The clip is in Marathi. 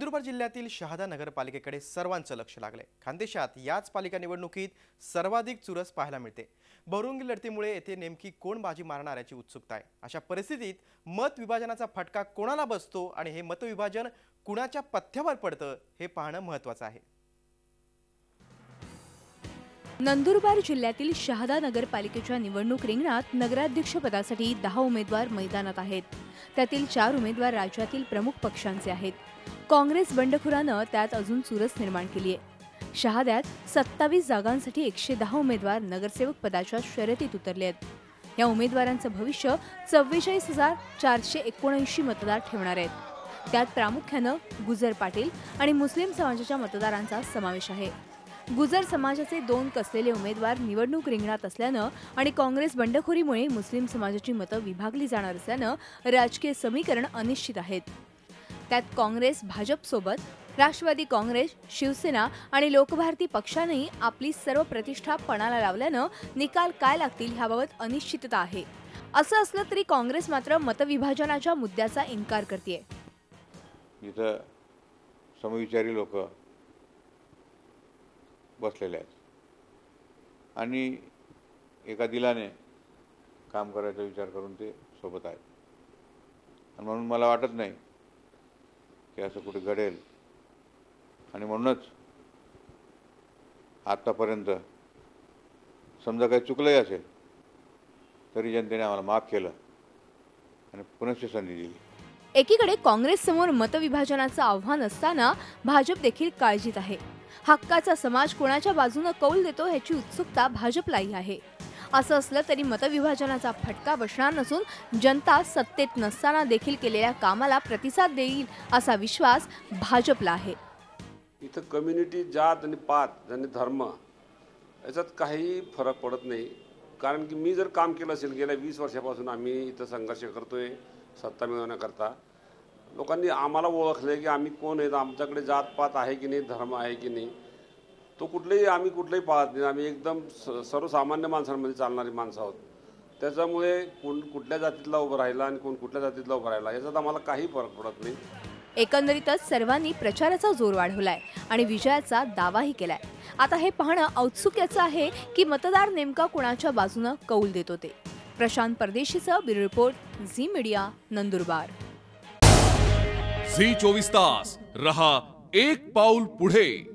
नंदुरबार जिल्ह्यातील शहादा नगरपालिकेकडे सर्वांचं लक्ष लागले। खानदेशात याच पालिका निवडणुकीत सर्वाधिक चुरस पाहायला मिळते। बहुरंगी लढतीमुळे येथे नेमकी कोण बाजी मारणार याची उत्सुकता आहे। अशा परिस्थितीत मत विभाजनाचा फटका कोणाला बसतो आणि हे मतविभाजन कुणाच्या पथ्यावर पडतं हे पाहणं महत्त्वाचं आहे। नंदुरबार जिल्ह्यातील शहादा नगरपालिकेच्या निवडणूक रिंगणात नगराध्यक्ष पदासाठी 10 उमेदवार मैदानात आहेत। त्यातील 4 उमेदवार राज्यातील प्रमुख पक्षांचे आहेत। काँग्रेस बंडखोरानं त्यात अजून चुरस निर्माण केली आहे। शहाद्यात 27 जागांसाठी 110 उमेदवार नगरसेवक पदाच्या शर्यतीत उतरले आहेत। या उमेदवारांचं भविष्य 44,479 मतदार ठेवणार आहेत। त्यात प्रामुख्यानं गुजर पाटील आणि मुस्लिम समाजाच्या मतदारांचा समावेश आहे। गुजर समाजाचे 2 कसलेले उमेदवार निवडणूक रिंगणात असल्यानं आणि काँग्रेस बंडखोरीमुळे मुस्लिम समाजाची मतं विभागली जाणार असल्यानं राजकीय समीकरण अनिश्चित आहेत। त्यात काँग्रेस भाजपसोबत राष्ट्रवादी काँग्रेस, शिवसेना आणि लोकभारती पक्षानेही आपली सर्व प्रतिष्ठा पणाला लावल्यानं निकाल काय लागतील याबाबत अनिश्चितता आहे। असं असलं तरी काँग्रेस मात्र मतविभाजनाच्या मुद्द्याचा इन्कार करते। इथं समविचारी लोक बसलेले आहेत आणि एका दिलाने काम करायचा विचार करून ते सोबत आहेत आणि म्हणून मला वाटत नाही की असं कुठे घडेल। आणि म्हणूनच आतापर्यंत समजा काही चुकलंही असेल तरी जनतेने आम्हाला माफ केलं आणि पुनश्च संधी दिली। एकीकडे काँग्रेस समोर मतविभाजनाचं आव्हान असताना भाजप देखील काळजीत आहे। हक्काचा समाज कोणाच्या बाजूने कौल देतो याची उत्सुकता भाजपलाही आहे। असं असलं तरी मतविभाजनाचा फटका बसणार नसून जनता सत्तेत नसताना देखील केलेल्या कामाला प्रतिसाद देईल असा विश्वास भाजपला आहे। इथं कम्युनिटी, जात आणि पात आणि धर्म याच्यात काही फरक पडत नाही। कारण की मी जर काम केलं असेल, गेल्या 20 वर्षापासून आम्ही इथं संघर्ष करतोय सत्ता मिळवण्याकरता। लोकांनी आम्हाला ओळखले की आम्ही कोण आहेत, आमच्याकडे जातपात आहे की नाही, धर्म आहे की नाही, तो आम्ही कुठलंही पाहत नाही। आम्ही एकदम सर्वसामान्य माणसांमध्ये चालणारी माणसं आहोत। त्याच्यामुळे कोण कुठल्या जातीतला उभं राहिला आणि कोण कुठल्या जातीतला उभं राहिला याच्यात आम्हाला काही फरक पडत नाही। एकंदरीतच सर्वांनी प्रचाराचा जोर वाढवलाय आणि विजयाचा दावाही केलाय। आता हे पाहणं औत्सुक्याचं आहे की मतदार नेमका कुणाच्या बाजूने कौल देतो ते। प्रशांत परदेशीचा bureau report, Zee media, Nandurbar. Zee 24 तास रहा एक पाऊल पुढे।